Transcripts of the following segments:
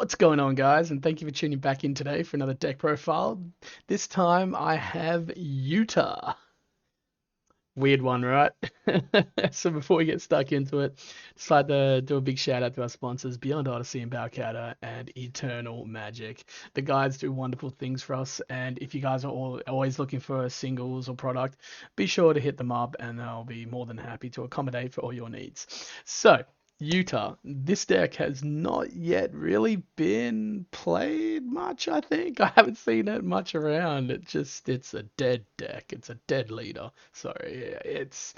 What's going on, guys? And thank you for tuning back in today for another deck profile. This time I have Uta. Weird one, right? So before we get stuck into it, just like to do a big shout out to our sponsors, Beyond Odyssey and Balcata and Eternal Magic. The guys do wonderful things for us, and if you guys are always looking for singles or product, be sure to hit them up, and they'll be more than happy to accommodate for all your needs. So, Utah, this deck has not yet really been played much, I think. I haven't seen it much around. It's a dead deck. It's a dead leader. So yeah, it's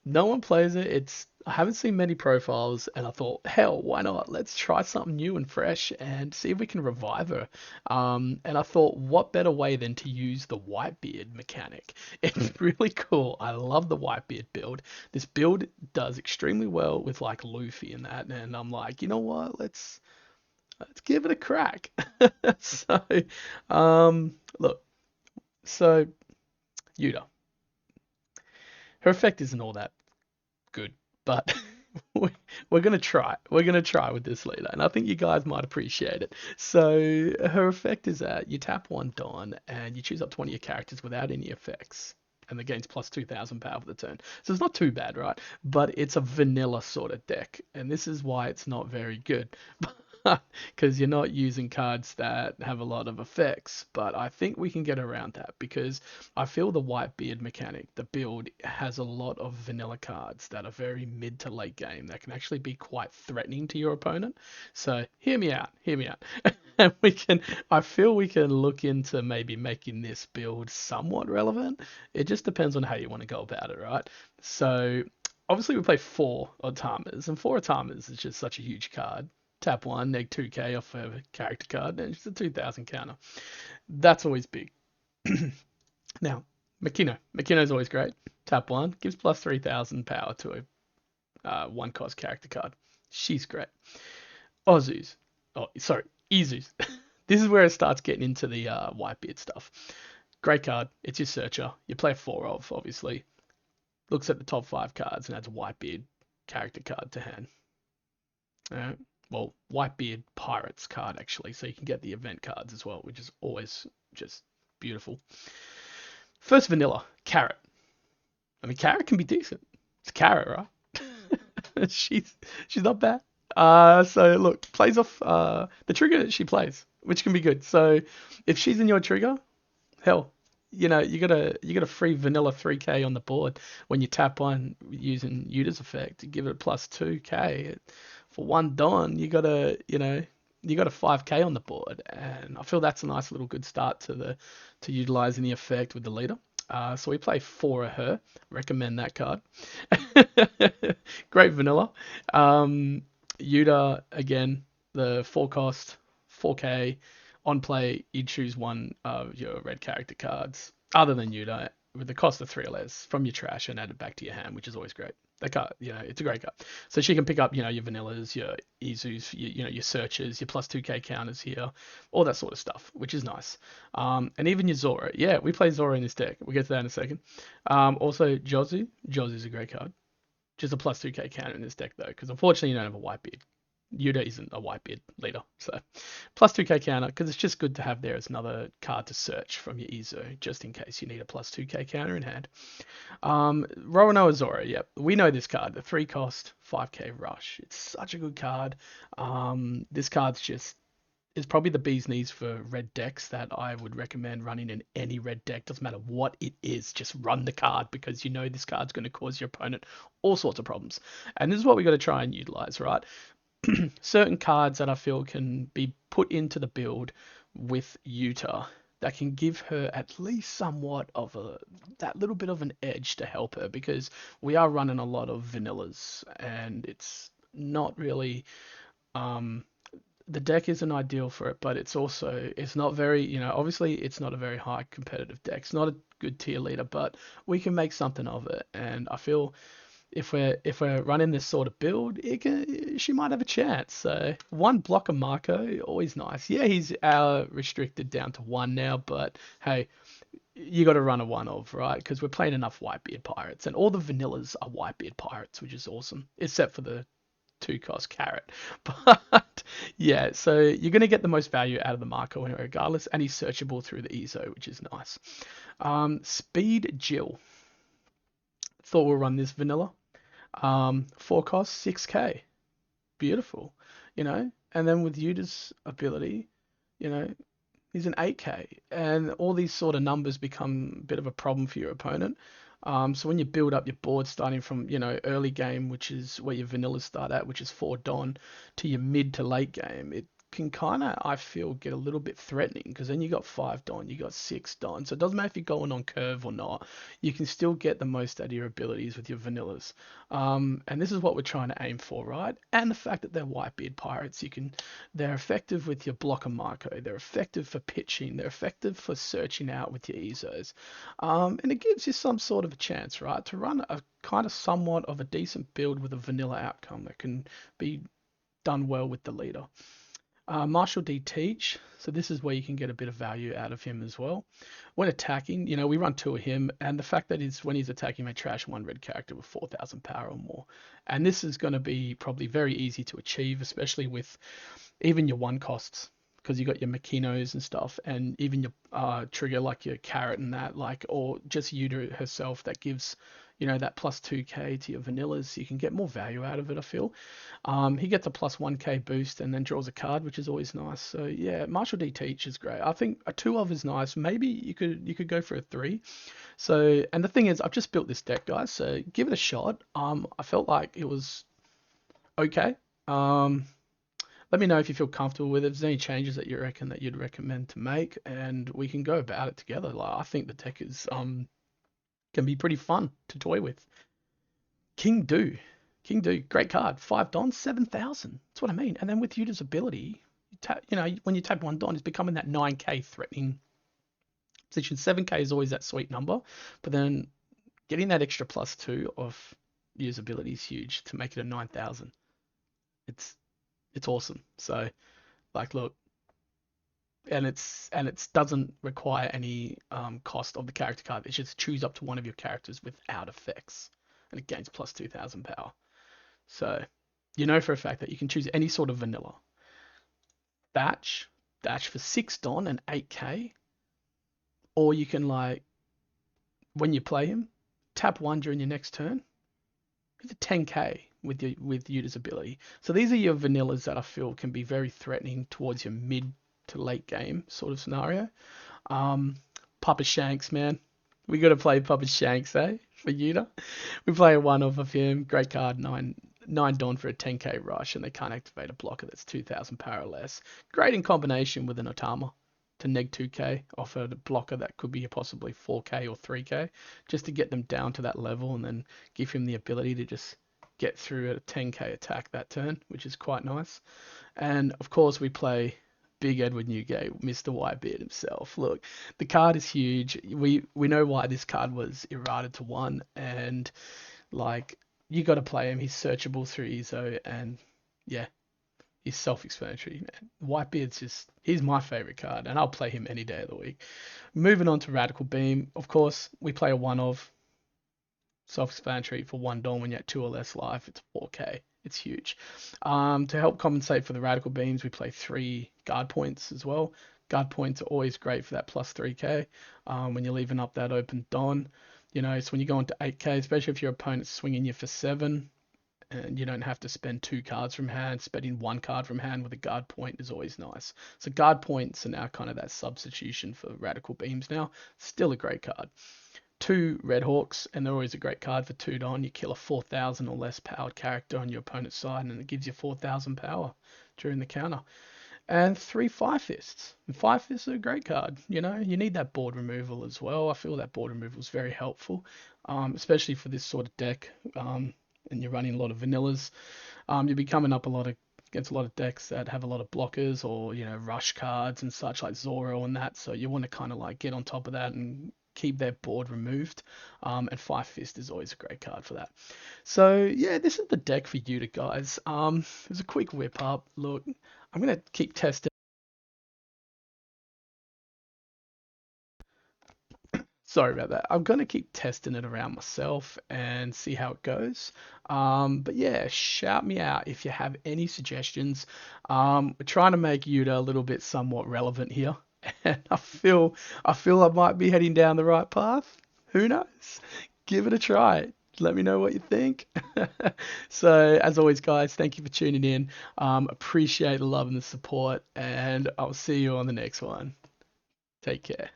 no one plays it. I haven't seen many profiles, and I thought, hell, why not? Let's try something new and fresh and see if we can revive her. And I thought, what better way than to use the Whitebeard mechanic? It's really cool. I love the Whitebeard build. This build does extremely well with like Luffy and that, and I'm like, you know what? Let's give it a crack. So, look, so Yuta, her effect isn't all that good, but we're gonna try. We're gonna try with this leader, and I think you guys might appreciate it. So her effect is that you tap one Dawn and you choose up 20 of your characters without any effects. And the game's plus 2,000 power for the turn. So it's not too bad, right? But it's a vanilla sort of deck. And this is why it's not very good. Because you're not using cards that have a lot of effects. But I think we can get around that because I feel the Whitebeard mechanic, the build, has a lot of vanilla cards that are very mid to late game that can actually be quite threatening to your opponent. So hear me out. And I feel we can look into maybe making this build somewhat relevant. It just depends on how you want to go about it, right? So obviously we play four Otamas, and four Otamas is just such a huge card. Tap one, neg 2k off a character card, and it's a 2,000 counter. That's always big. Now, Makino. Makino's always great. Tap one, gives plus 3,000 power to a one cost character card. She's great. Ozus. Oh, sorry, Izus. This is where it starts getting into the Whitebeard stuff. Great card. It's your searcher. You play four of, obviously. Looks at the top five cards and adds a Whitebeard character card to hand. Well, Whitebeard Pirates card, actually. So you can get the event cards as well, which is always just beautiful. First vanilla, Carrot. I mean, Carrot can be decent. It's Carrot, right? she's not bad. So look, plays off the trigger that she plays, which can be good. So if she's in your trigger, hell, you got a free vanilla 3k on the board when you tap one using Uta's effect. You give it a plus 2k for one Dawn. You got a 5k on the board, and I feel that's a nice little good start to utilizing the effect with the leader. So we play four of her. Recommend that card. Great vanilla. Uta again, the four cost, 4k. On play, you'd choose one of your red character cards, other than Uta, with the cost of three or less from your trash and add it back to your hand, which is always great. That card, it's a great card. So she can pick up, your vanillas, your Izus, your searches, your plus 2k counters here, all that sort of stuff, which is nice. And even your Zora. Yeah, we play Zora in this deck. We'll get to that in a second. Also, Jozu. Jozu's a great card. Just a plus 2k counter in this deck, though, because unfortunately you don't have a Whitebeard. Yuta isn't a Whitebeard leader, so plus 2k counter, because it's just good to have there as another card to search from your Izo, just in case you need a plus 2k counter in hand. Roanoa Zora, yep, we know this card, the 3 cost, 5k rush. It's such a good card. This card's just is probably the bee's knees for red decks that I would recommend running in any red deck. Doesn't matter what it is, just run the card because you know this card's going to cause your opponent all sorts of problems. And this is what we got to try and utilize, right? Certain cards that I feel can be put into the build with Uta that can give her at least somewhat of that little bit of an edge to help her because we are running a lot of vanillas and it's not really the deck isn't ideal for it, but it's not very, obviously it's not a very high competitive deck. It's not a good tier leader, but we can make something of it. And I feel if we're running this sort of build, she might have a chance. So one blocker Marco, always nice. Yeah, he's restricted down to one now, but hey, you got to run a one of, right? Because we're playing enough Whitebeard Pirates, and all the vanillas are Whitebeard Pirates, which is awesome, except for the 2 cost carrot. But yeah, so you're going to get the most value out of the Marco regardless, and he's searchable through the EZO, which is nice. Speed Jill. Thought we'll run this vanilla. 4 cost, 6k. Beautiful, And then with Uta's ability, you know, he's an 8k, and all these sort of numbers become a bit of a problem for your opponent. So when you build up your board starting from, early game, which is where your vanillas start at, which is 4 Don, to your mid to late game, it can kind of, I feel, get a little bit threatening because then you got 5 Don, you got 6 Don. So it doesn't matter if you're going on curve or not, you can still get the most out of your abilities with your vanillas. And this is what we're trying to aim for, right? And the fact that they're Whitebeard pirates, they're effective with your blocker Marco, they're effective for pitching, they're effective for searching out with your EZOs. And it gives you some sort of a chance, right, to run a kind of somewhat of a decent build with a vanilla outcome that can be done well with the leader. Marshall D Teach, so this is where you can get a bit of value out of him as well. When attacking, we run 2 of him, and the fact that when he's attacking, may trash 1 red character with 4,000 power or more. And this is going to be probably very easy to achieve, especially with even your 1 costs, because you got your Makinos and stuff, and even your trigger like your carrot and that, or just Uta herself that gives, that plus 2k to your vanillas. You can get more value out of it, I feel. He gets a plus 1k boost and then draws a card, which is always nice. So yeah, Marshall D Teach is great. I think a 2 of is nice. Maybe you could go for a 3. So, and the thing is, I've just built this deck, guys. So give it a shot. I felt like it was okay. Let me know if you feel comfortable with it. If there's any changes that you reckon that you'd recommend to make, and we can go about it together. I think the deck is can be pretty fun to toy with. King Do, great card. 5 Don, 7,000. That's what I mean. And then with Uta's ability, when you tap 1 Don, it's becoming that 9k threatening position. 7k is always that sweet number, but then getting that extra plus 2 of Uta's ability is huge to make it a 9,000. It's awesome. So, look, and it doesn't require any cost of the character card. It's just choose up to one of your characters without effects, and it gains plus 2,000 power. So, for a fact that you can choose any sort of vanilla. Dash for 6 Don and 8k, or you can when you play him, tap 1 during your next turn. It's a 10k with Uta's ability. So these are your vanillas that I feel can be very threatening towards your mid to late game sort of scenario. Papa Shanks, man. We got to play Papa Shanks, for Uta. We play a 1 of him. Great card, 9 Don for a 10k rush, and they can't activate a blocker that's 2,000 power or less. Great in combination with an Otama to neg 2k off a blocker that could be possibly 4k or 3k, just to get them down to that level and then give him the ability to just get through a 10k attack that turn, which is quite nice. And of course we play Big Edward Newgate, Mr. Whitebeard himself. Look, the card is huge. We know why this card was errated to 1, and you got to play him. He's searchable through EZO, and yeah, he's self-explanatory, man. Whitebeard's he's my favorite card, and I'll play him any day of the week. Moving on to Radical Beam, of course, we play a 1 of. Self-explanatory for 1 Don when you're at 2 or less life, it's 4k. It's huge. To help compensate for the Radical Beams, we play 3 guard points as well. Guard points are always great for that plus 3k when you're leaving up that open Don. So when you go into 8k, especially if your opponent's swinging you for 7, and you don't have to spend 2 cards from hand, spending 1 card from hand with a guard point is always nice. So guard points are now kind of that substitution for Radical Beams now. Still a great card. 2 Red Hawks, and they're always a great card for 2 Don. You kill a 4,000 or less powered character on your opponent's side, and it gives you 4,000 power during the counter. And 3 Fire Fists. And Fire Fists are a great card. You need that board removal as well. I feel that board removal is very helpful, especially for this sort of deck. And you're running a lot of vanillas. You'll be coming up against a lot of decks that have a lot of blockers or rush cards and such like Zoro and that. So you want to kind of get on top of that and keep their board removed, and Fire Fist is always a great card for that. So yeah, this is the deck for Uta, guys. It was a quick whip up. Look, I'm gonna keep testing. Sorry about that. I'm gonna keep testing it around myself and see how it goes. But yeah, shout me out if you have any suggestions. We're trying to make Yuta a little bit somewhat relevant here, and I feel I might be heading down the right path. Who knows? Give it a try. Let me know what you think. So, as always, guys, thank you for tuning in. Appreciate the love and the support, and I'll see you on the next one. Take care.